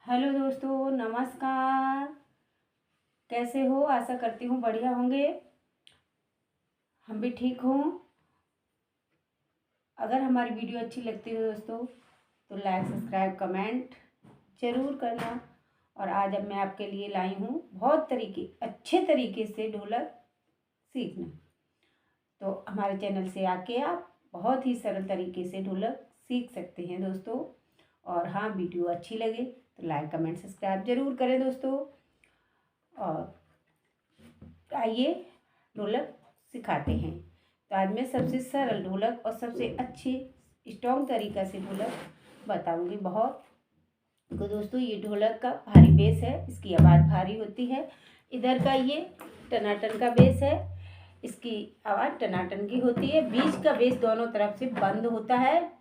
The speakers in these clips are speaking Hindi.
हेलो दोस्तों, नमस्कार। कैसे हो? आशा करती हूँ बढ़िया होंगे। हम भी ठीक हूँ। अगर हमारी वीडियो अच्छी लगती हो दोस्तों तो लाइक सब्सक्राइब कमेंट ज़रूर करना। और आज अब मैं आपके लिए लाई हूँ बहुत अच्छे तरीके से ढोलक सीखना। तो हमारे चैनल से आके आप बहुत ही सरल तरीके से ढोलक सीख सकते हैं दोस्तों। और हाँ, वीडियो अच्छी लगे तो लाइक कमेंट सब्सक्राइब ज़रूर करें दोस्तों। और आइए ढोलक सिखाते हैं। तो आज मैं सबसे सरल ढोलक और सबसे अच्छी स्ट्रॉन्ग तरीका से ढोलक बताऊंगी। तो दोस्तों, ये ढोलक का भारी बेस है, इसकी आवाज़ भारी होती है। इधर का ये टनाटन का बेस है, इसकी आवाज़ टनाटन की होती है। बीच का बेस दोनों तरफ से बंद होता है।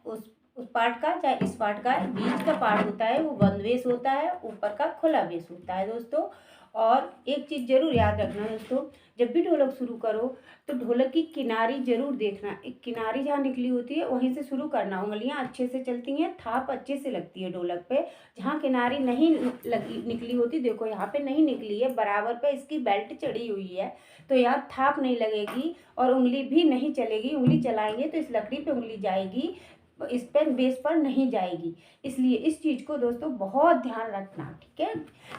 उस पार्ट का चाहे इस पार्ट का बीच का पार्ट होता है वो बंद बेस होता है, ऊपर का खुला बेस होता है दोस्तों। और एक चीज़ जरूर याद रखना दोस्तों, जब भी ढोलक शुरू करो तो ढोलक की किनारी जरूर देखना। एक किनारी जहाँ निकली होती है वहीं से शुरू करना। उंगलियां अच्छे से चलती हैं, थाप अच्छे से लगती है ढोलक पे। जहाँ किनारी नहीं निकली होती, देखो यहाँ पे नहीं निकली है, बराबर पे इसकी बेल्ट चढ़ी हुई है, तो यहाँ थाप नहीं लगेगी और उंगली भी नहीं चलेगी। उंगली चलाएंगे तो इस लकड़ी पे उंगली जाएगी, इस पर बेस पर नहीं जाएगी। इसलिए इस चीज़ को दोस्तों बहुत ध्यान रखना, ठीक है।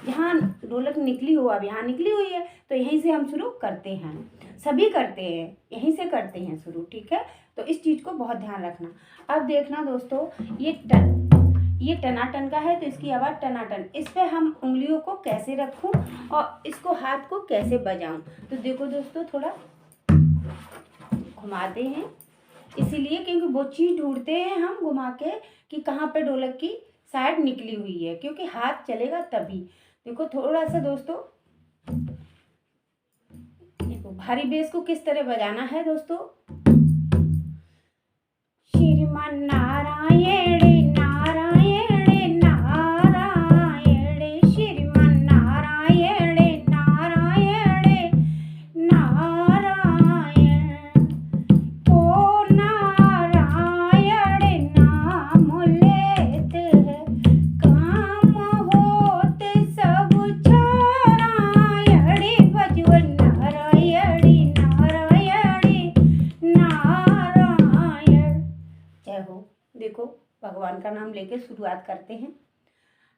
जहाँ ढोलक निकली हो, अब यहाँ निकली हुई है तो यहीं से हम शुरू करते हैं, सभी करते हैं, यहीं से करते हैं शुरू, ठीक है। तो इस चीज़ को बहुत ध्यान रखना। अब देखना दोस्तों, ये टनाटन का है तो इसकी आवाज़ टनाटन। इस पे हम उंगलियों को कैसे रखूं और इसको हाथ को कैसे बजाऊं, तो देखो दोस्तों, थोड़ा घुमाते हैं इसीलिए क्योंकि वो चीज़ ढूंढते हैं हम घुमा के कि कहाँ पे ढोलक की साइड निकली हुई है, क्योंकि हाथ चलेगा तभी। देखो थोड़ा सा दोस्तों, देखो भारी बेस को किस तरह बजाना है दोस्तों। श्रीमान नारायण नारायण नारायण, श्रीमान नारायण नारायण नारायण, ओ नारायण नाम लेते हैं काम होते सब नारायण भजवन नारायण नारायण नारायण। जय हो। देखो भगवान का नाम लेके शुरुआत करते हैं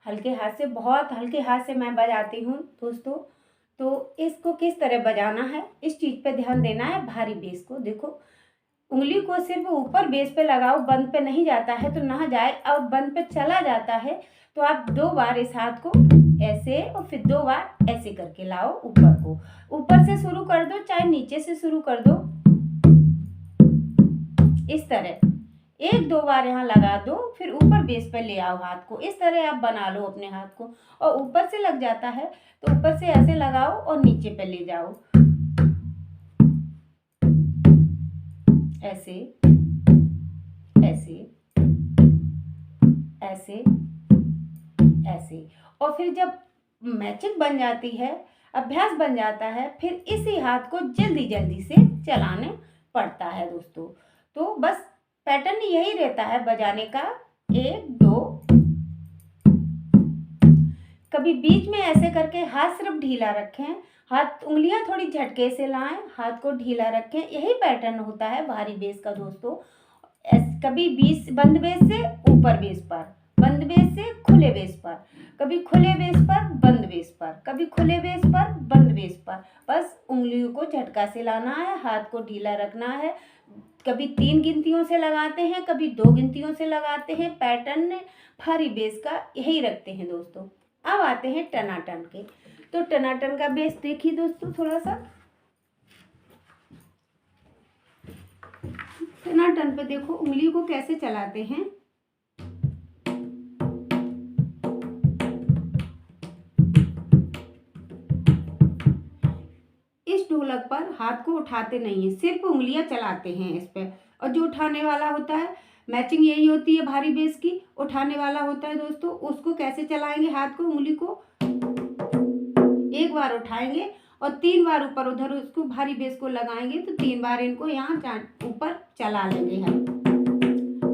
हल्के हाथ से, बहुत हल्के हाथ से मैं बजाती हूँ दोस्तों। तो इसको किस तरह बजाना है इस चीज़ पे ध्यान देना है। भारी बेस को देखो, उंगली को सिर्फ ऊपर बेस पे लगाओ, बंद पे नहीं जाता है तो ना जाए। अब बंद पे चला जाता है तो आप 2 बार इस हाथ को ऐसे और फिर 2 बार ऐसे करके लाओ ऊपर को। ऊपर से शुरू कर दो चाहे नीचे से शुरू कर दो, इस तरह 1-2 बार यहाँ लगा दो, फिर ऊपर बेस पे ले आओ हाथ को। इस तरह आप बना लो अपने हाथ को। और ऊपर से लग जाता है तो ऊपर से ऐसे लगाओ और नीचे पे ले जाओ, ऐसे ऐसे ऐसे ऐसे। और फिर जब मैचिंग बन जाती है, अभ्यास बन जाता है, फिर इसी हाथ को जल्दी जल्दी से चलाने पड़ता है दोस्तों। तो बस पैटर्न यही रहता है बजाने का, 1-2। कभी बीच में ऐसे करके हाथ सिर्फ ढीला रखें, हाथ उंगलियां थोड़ी झटके से लाएं, हाथ को ढीला रखें। यही पैटर्न होता है भारी बेस का दोस्तों। कभी बीच बंद बेस से ऊपर बेस पर, बंद बेस से खुले बेस पर, कभी खुले बेस पर बंद बेस पर, कभी खुले बेस पर बंद बेस पर। बस उंगलियों को झटका से लाना है, हाथ को ढीला रखना है। कभी 3 गिनतियों से लगाते हैं, कभी 2 गिनतियों से लगाते हैं। पैटर्न भारी बेस का यही रखते हैं दोस्तों। अब आते हैं टनाटन के। तो टनाटन का बेस देखिए दोस्तों, थोड़ा सा टनाटन पे देखो उंगली को कैसे चलाते हैं। इस ढोलक पर हाथ को उठाते नहीं है, सिर्फ उंगलियां चलाते हैं इस पे। और जो उठाने वाला होता है, मैचिंग यही होती है भारी बेस की, उठाने वाला होता है दोस्तों। उसको कैसे चलाएंगे, हाथ को उंगली को 1 बार उठाएंगे और 3 बार ऊपर उधर उसको भारी बेस को लगाएंगे तो 3 बार इनको यहाँ ऊपर चला लेंगे हम।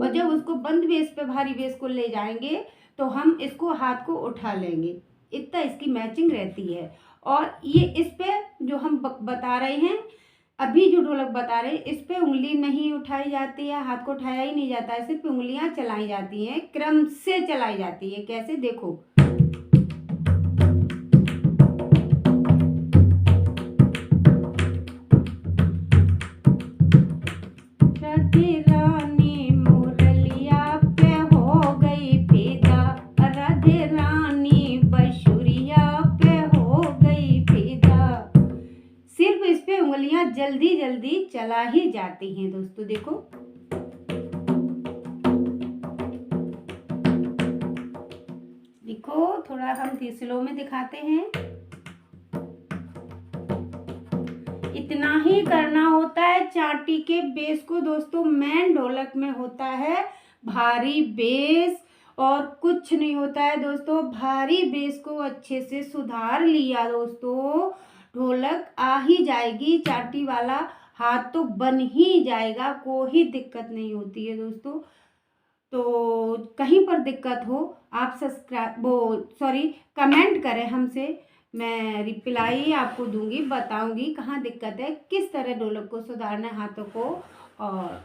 और जब उसको बंद बेस पे भारी बेस को ले जाएंगे तो हम इसको हाथ को उठा लेंगे, इतना इसकी मैचिंग रहती है। और ये इस पे जो हम बता रहे हैं, अभी जो ढोलक बता रहे हैं, इस पे उंगली नहीं उठाई जाती है, हाथ को उठाया ही नहीं जाता है, सिर्फ उंगलियां चलाई जाती हैं, क्रम से चलाई जाती है। कैसे, देखो, राधे रानी मुरलिया पे हो गई फिदा, राधे रानी बशुरिया पे हो गई फिदा। सिर्फ इस पे उंगलियां जल्दी जल्दी चला ही जाती हैं दोस्तों। देखो, देखो, थोड़ा हम स्लो में दिखाते हैं। इतना ही करना होता है। चाटी के बेस को दोस्तों, मेन ढोलक में होता है भारी बेस, और कुछ नहीं होता है दोस्तों। भारी बेस को अच्छे से सुधार लिया दोस्तों, ढोलक आ ही जाएगी, चाटी वाला हाथ तो बन ही जाएगा, कोई दिक्कत नहीं होती है दोस्तों। तो कहीं पर दिक्कत हो, आप कमेंट करें हमसे, मैं रिप्लाई आपको दूंगी, बताऊंगी कहाँ दिक्कत है, किस तरह ढोलक को सुधारना है हाथों को। और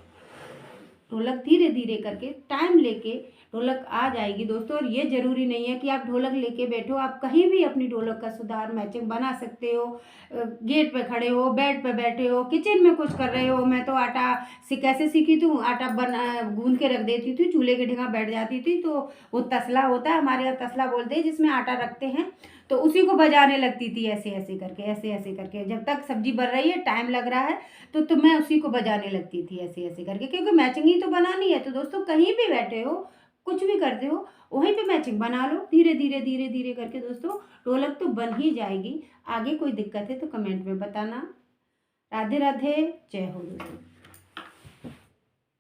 ढोलक धीरे धीरे करके टाइम लेके ढोलक आ जाएगी दोस्तों। और ये ज़रूरी नहीं है कि आप ढोलक लेके बैठो, आप कहीं भी अपनी ढोलक का सुधार मैचिंग बना सकते हो। गेट पे खड़े हो, बेड पे बैठे हो, किचन में कुछ कर रहे हो। मैं तो आटा कैसे सीखी थी, आटा गूंद के रख देती थी, चूल्हे के ढिंगा बैठ जाती थी, तो वो तसला होता है, हमारे यहाँ तसला बोलते हैं, जिसमें आटा रखते हैं, तो उसी को बजाने लगती थी, ऐसे ऐसे करके, ऐसे ऐसे करके। जब तक सब्जी बन रही है, टाइम लग रहा है, तो मैं उसी को बजाने लगती थी, ऐसे ऐसे करके, क्योंकि मैचिंग ही तो बनानी है। तो दोस्तों, कहीं भी बैठे हो, कुछ भी करते हो, वहीं पे मैचिंग बना लो, धीरे धीरे धीरे धीरे करके दोस्तों, ढोलक तो बन ही जाएगी। आगे कोई दिक्कत है तो कमेंट में बताना। राधे राधे, जय हो दोस्तों।